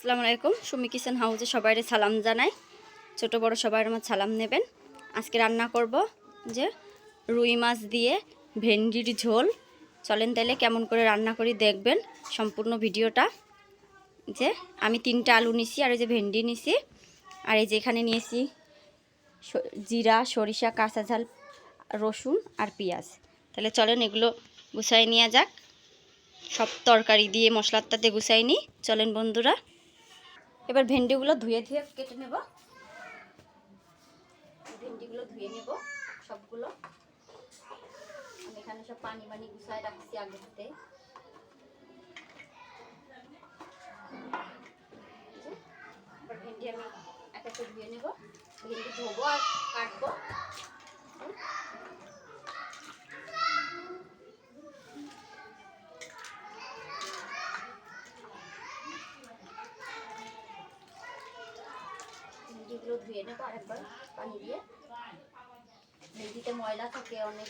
আসসালামু আলাইকুম। সুমি কিচেন হাউসে সবাইরে সালাম জানাই। ছোট বড় সবাই আমার সালাম নেবেন। আজকে রান্না করব যে রুই মাছ দিয়ে ভেন্ডির ঝোল। চলেন তাহলে কেমন করে রান্না করি দেখবেন সম্পূর্ণ ভিডিওটা। যে আমি 3টা আলু নিছি, আর এই যে ভেন্ডি নিছি, আর এই যে এখানে নিয়েছি জিরা, সরিষা, কাঁচা ঝাল, রসুন আর পেঁয়াজ। তাহলে চলেন এগুলো গুছাই নিয়ে যাক। সব তরকারি দিয়ে মশলাটাতে গুছাই নিই। চলেন বন্ধুরা, এবার ভেন্ডিগুলো ধুয়ে কেটে নেব। ভেন্ডিগুলো ধুয়ে নেব সবগুলো। আমি এখানে সব পানি গুছায় রাখছি আগে থেকে। এবার ভেন্ডি আমি এক একটা ধুয়ে নেব। ভেন্ডি ধোবো আর কাটবো। ভেন্ডিগুলো ধুয়ে নেবো আরেকবার পানি দিয়ে। ভেন্ডিতে ময়লা থাকে অনেক,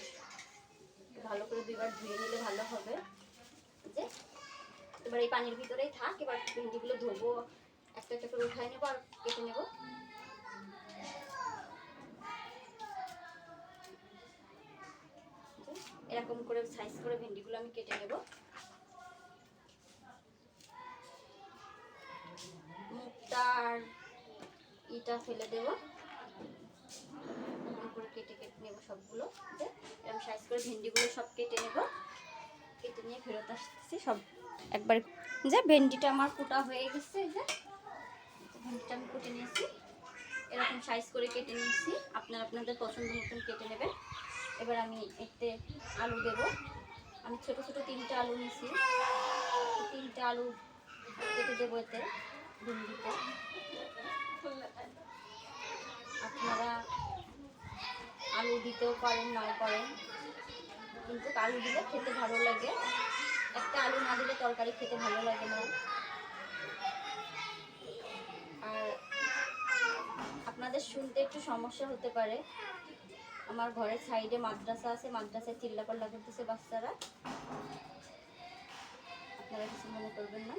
ভালো করে 2বার ধুয়ে নিলে ভালো হবে। যে এবার এই পানির ভিতরেই থাক। এবার ভেন্ডিগুলো ধোবো, একটা একটা করে উঠাই নেবো আর কেটে নেব। এরকম করে সাইজ করে ভেন্ডিগুলো আমি কেটে নেব। মুখটা আর ইটা ফেলে দেব। করে কেটে নেব সবগুলো। এরকম সাইজ করে ভেন্ডিগুলো সব কেটে নেব। কেটে নিয়ে ফেরত আসতেছি সব একবার। যে ভেন্ডিটা আমার কুটা হয়ে গেছে। যে ভেন্ডিটা আমি কুটে নিয়েছি, এরকম সাইজ করে কেটে নিয়েছি। আপনাদের পছন্দ মতন কেটে নেবেন। এবার আমি এতে আলু দেব। আমি ছোট ছোট 3টা আলু নিয়েছি। 3টা আলু কেটে দেবো এতে ভেন্ডিতে। আপনারা আলু দিতেও পারেন, নাও পারেন, কিন্তু আলু দিলে খেতে ভালো লাগে। একটা আলু না দিলে তরকারি খেতে ভালো লাগে না। আর আপনাদের শুনতে একটু সমস্যা হতে পারে। আমার ঘরের সাইডে মাদ্রাসা আছে, মাদ্রাসায় চিল্লাপাল্লা করতেছে বাচ্চারা। আপনারা কিছু মনে করবেন না।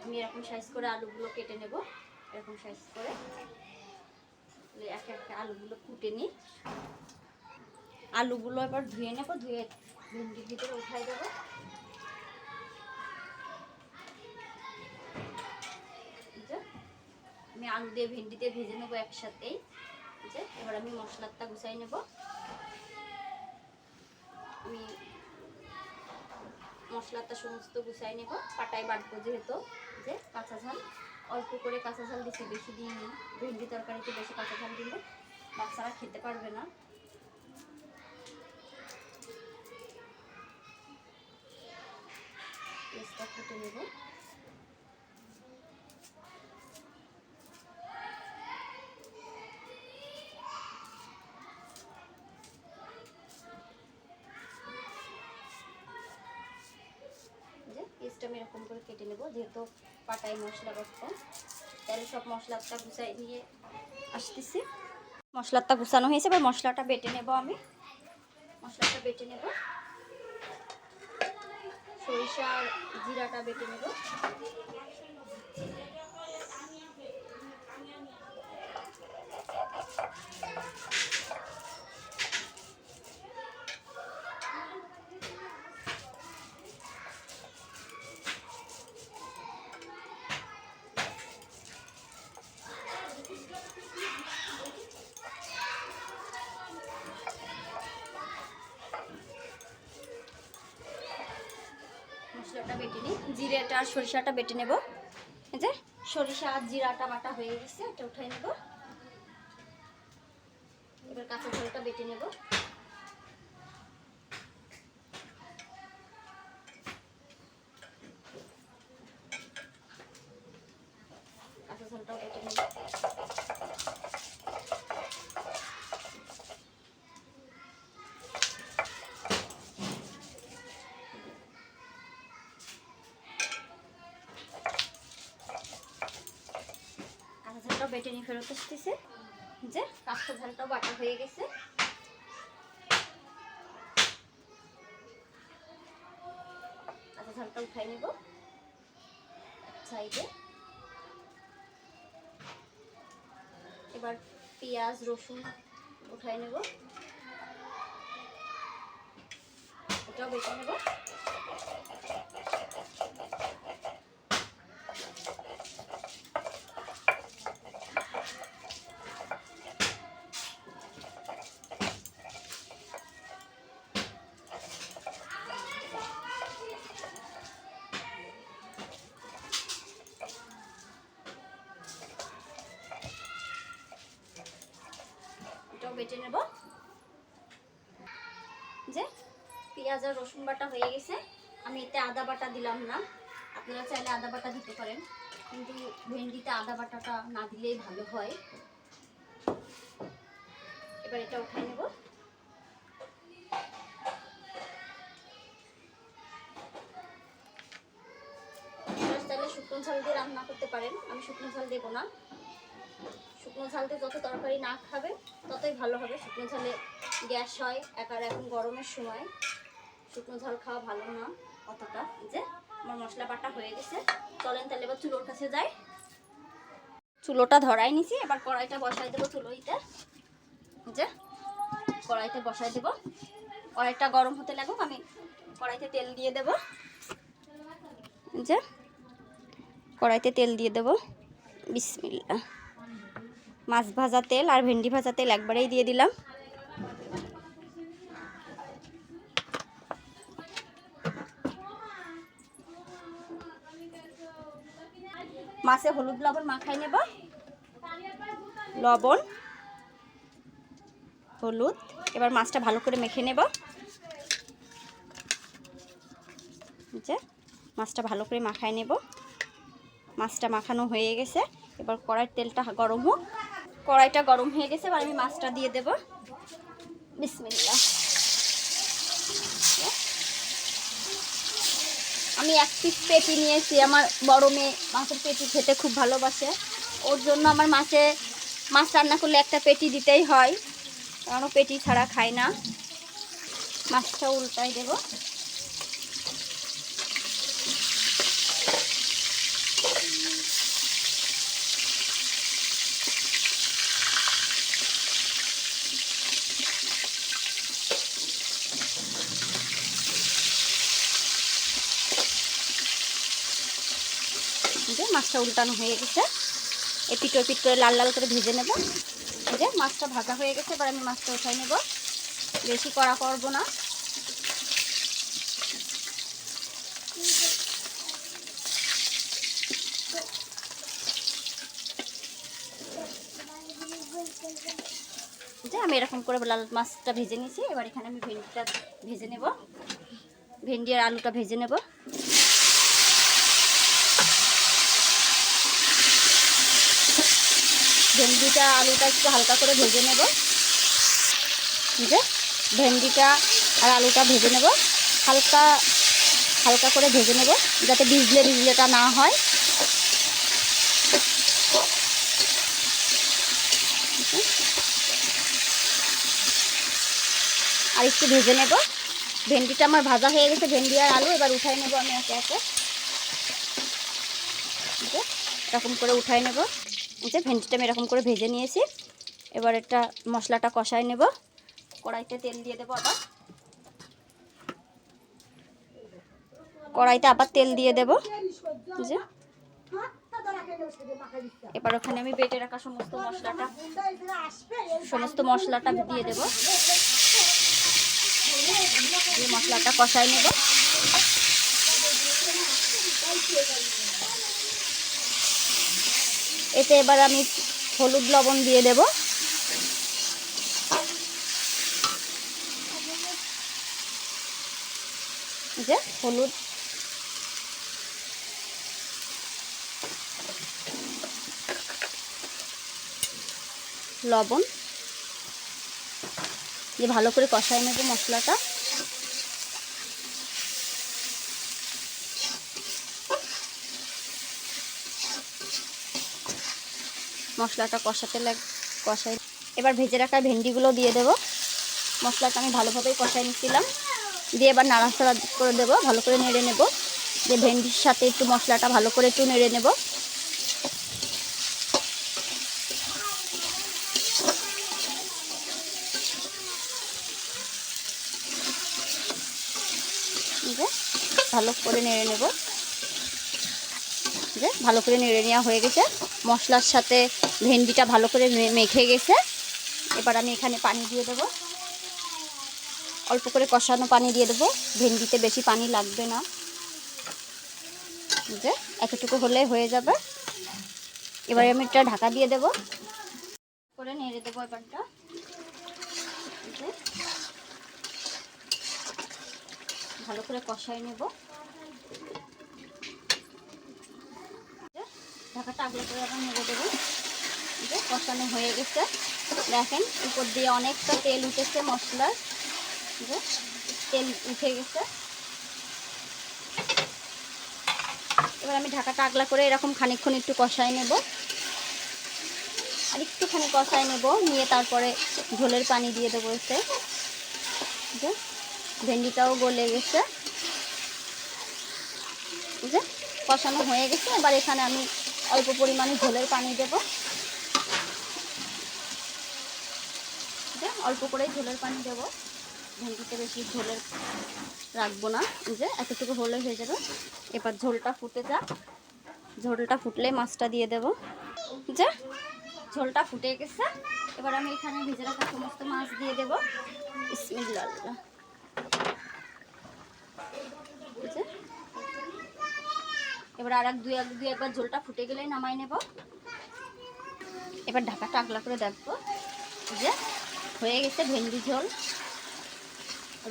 আমি এরকম সাইজ করে আলুগুলো কেটে নেব। এরকম সাইজ করে এক একটা আলুগুলো কুটে নিই। আলুগুলো এবার ধুয়ে নেব। ধুয়ে ভেন্ডির ভিতরে উঠাই দেব। আমি আলু দিয়ে ভেন্ডি দিয়ে ভেজে নেবো একসাথেই। যে এবার আমি মশলাটা গুছাই নেব। আমি মশলাটা সমস্ত গুছাই নেব। পাটায় বাটবো যেহেতু। যে কাঁচা ঝাল অল্প করে কাঁচা ঝাল দিচ্ছি, বেশি দিইনি। ভেন্ডি তরকারিতে বেশি কাঁচা ঝাল দিলে বাচ্চারা খেতে পারবে না। পেস্টটা কুটে নেব। পেস্ট আমি এরকম করে কেটে নেব, যেহেতু পাটায় মশলা বাটবো। তাহলে সব মশলাটা গুছাই নিয়ে আসতেছি। মশলাটা গুছানো হয়েছে, এবার মশলাটা বেটে নেব। আমি মশলাটা বেটে নেব। সরিষা আর জিরাটা বেটে নেব। মশলাটা বেটে নিই। জিরাটা আর সরিষাটা বেটে নেব। এই যে সরিষা আর জিরাটা বাটা হয়ে গেছে, এটা উঠাই নেব। এবার কাঁচা ঝালটা বেটে নেব। কাঁচা ঝালটাও বেটে নেব। বেটে নিয়ে ফেরত আসতেছে। যে কাঁচা ঝালটাও বাটা হয়ে গেছে। কাঁচা ঝালটা উঠাই নেব সাইডে। এবার পেঁয়াজ রসুন উঠাই নেব, এটাও বেটে নেব। এটাও বেটে নেব। যে পেঁয়াজ আর রসুন বাটা হয়ে গেছে, আমি এতে আদা বাটা দিলাম না, আপনারা চাইলে আদা বাটা দিতে পারেন, কিন্তু ভেন্ডিতে আদা বাটাটা না দিলেই ভালো হয়। এবার এটা উঠাই নেব। চাইলে শুকনো ঝাল দিয়ে রান্না করতে পারেন, আমি শুকনো ঝাল দেবো না। শুকনো ঝাল দিয়ে যত তরকারি না খাবে ততই ভালো হবে। শুকনো ঝালে গ্যাস হয়, আর এখন গরমের সময় শুকনো ঝাল খাওয়া ভালো না অতটা। যে আমার মশলা বাটা হয়ে গেছে, চলেন তাহলে এবার চুলোর কাছে যাই। চুলোটা ধরাই নিছি, এবার কড়াইটা বসাই দেবো চুলোইতে। যে কড়াইতে বসাই দেবো, কড়াইটা গরম হতে লাগুক, আমি কড়াইতে তেল দিয়ে দেব। যে কড়াইতে তেল দিয়ে দেব, বিসমিল্লাহ। মাছ ভাজা তেল আর ভেন্ডি ভাজা তেল একবারেই দিয়ে দিলাম। মাছে হলুদ লবণ মাখাই নেব, লবণ হলুদ। এবার মাছটা ভালো করে মেখে নেব। যে মাছটা ভালো করে মাখাই নেব। মাছটা মাখানো হয়ে গেছে, এবার কড়াইয়ের তেলটা গরম হোক। কড়াইটা গরম হয়ে গেছে, এবার আমি মাছটা দিয়ে দেব, বিসমিল্লাহ। আমি 1 পিস পেটি নিয়েছি, আমার বড় মেয়ে মাছের পেটি খেতে খুব ভালোবাসে, ওর জন্য আমার মাছ রান্না করলে একটা পেটি দিতেই হয়, কারণ ও পেটি ছাড়া খায় না। মাছটা উল্টাই দেব। যে মাছটা উল্টানো হয়ে গেছে, এপিট ওপিট করে লাল লাল করে ভেজে নেব। এই যে মাছটা ভাজা হয়ে গেছে, এবার আমি মাছটা উঠাই নেব, বেশি কড়া করব না। যে আমি এরকম করে লাল মাছটা ভেজে নিয়েছি, এবার এখানে আমি ভেন্ডিটা ভেজে নেব, ভেন্ডি আর আলুটা ভেজে নেব। ভেন্ডিটা আলুটা একটু হালকা করে ভেজে নেব। যে ভেন্ডিটা আর আলুটা ভেজে নেব, হালকা হালকা করে ভেজে নেব, যাতে ভিজলেটা না হয়। আর একটু ভেজে নেব। ভেন্ডিটা আমার ভাজা হয়ে গেছে, ভেন্ডি আর আলু এবার উঠাই নেব আমি একে একে। এরকম করে উঠাই নেব। যে ভেন্ডিটা আমি এরকম করে ভেজে নিয়েছি, এবার একটা মশলাটা কষাই নেব। কড়াইতে তেল দিয়ে দেবো, আবার কড়াইতে আবার তেল দিয়ে দেব। যে এবার ওখানে আমি বেটে রাখা সমস্ত মশলাটা দিয়ে দেব। দিয়ে মশলাটা কষাই নেব। এতে এবার আমি হলুদ লবণ দিয়ে দেব। যে হলুদ লবণ দিয়ে ভালো করে কষাই নেব মশলাটা। মশলাটা কষাই এবার ভেজে রাখা ভেন্ডিগুলো দিয়ে দেব। মশলাটা আমি ভালোভাবেই কষাই নিচ্ছিলাম, দিয়ে এবার নাড়াচাড়া করে দেবো, ভালো করে নেড়ে নেব। যে ভেন্ডির সাথে একটু মশলাটা ভালো করে একটু নেড়ে নেব। ভালো করে নেড়ে নেব। যে ভালো করে নেড়ে নেওয়া হয়ে গেছে, মশলার সাথে ভেন্ডিটা ভালো করে মেখে গেছে। এবার আমি এখানে পানি দিয়ে দেব, অল্প করে কষানো পানি দিয়ে দেবো। ভেন্ডিতে বেশি পানি লাগবে না, যে এতটুকু হলে হয়ে যাবে। এবারে আমি একটা ঢাকা দিয়ে দেব, করে নেড়ে দেবো। এবারটা ভালো করে কষাই নেব। ঢাকাটা আগলে করে আবার নেড়ে দেবো। যে কষানো হয়ে গেছে, দেখেন উপর দিয়ে অনেকটা তেল উঠেছে মশলার, যে তেল উঠে গেছে। এবার আমি ঢাকাটা আগলা করে এরকম খানিকক্ষণ একটু কষাই নেব, আর একটুখানি কষাই নেব, নিয়ে তারপরে ঝোলের পানি দিয়ে দেবো। এতে যে ভেন্ডিটাও গলে গেছে, যে কষানো হয়ে গেছে। এবার এখানে আমি অল্প পরিমাণে ঝোলের পানি দেব, যে অল্প করেই ঝোলের পানি দেব। ভেন্ডিতে বেশি ঝোলের রাখবো না, যে এতটুকু হলে হয়ে যাবে। এবার ঝোলটা ফুটে যাক, ঝোলটা ফুটলে মাছটা দিয়ে দেব। যে ঝোলটা ফুটে গেছে, এবার আমি এখানে ভেজে রাখা সমস্ত মাছ দিয়ে দেব। বিসমিল্লাহ। এবার আর দুই একবার ঝোলটা ফুটে গেলেই নামাই নেব। এবার ঢাকাটা আগলা করে দেখবো, যে হয়ে গেছে ভেন্ডি ঝোল।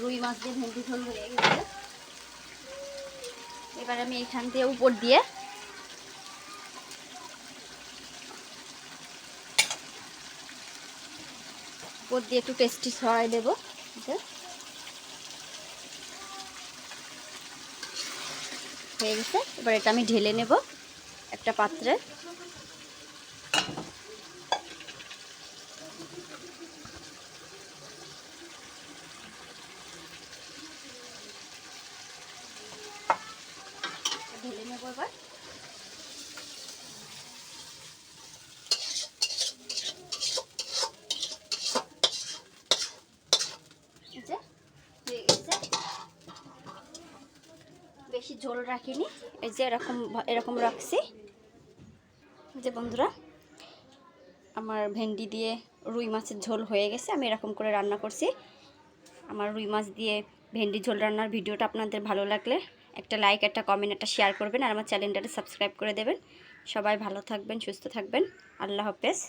রুই মাছ দিয়ে ভেন্ডি ঝোল হয়ে গেছে। এবার আমি এখান দিয়ে উপর দিয়ে একটু টেস্টি ছড়াই দেবো। হয়ে গেছে, এবার এটা আমি ঢেলে নেব একটা পাত্রে। ঢেলে নেব এবার। হয়ে গেছে, বেশি ঝোল রাখিনি, এই যে এরকম রাখছি। যে বন্ধুরা, আমার ভেন্ডি দিয়ে রুই মাছের ঝোল হয়ে গেছে। আমি এরকম করে রান্না করছি। আমার রুই মাছ দিয়ে ভেন্ডি ঝোল রান্নার ভিডিওটা আপনাদের ভালো লাগলে একটা লাইক, একটা কমেন্ট, একটা শেয়ার করবেন, আর আমার চ্যানেলটাকে সাবস্ক্রাইব করে দেবেন। সবাই ভালো থাকবেন, সুস্থ থাকবেন। আল্লাহ হাফেজ।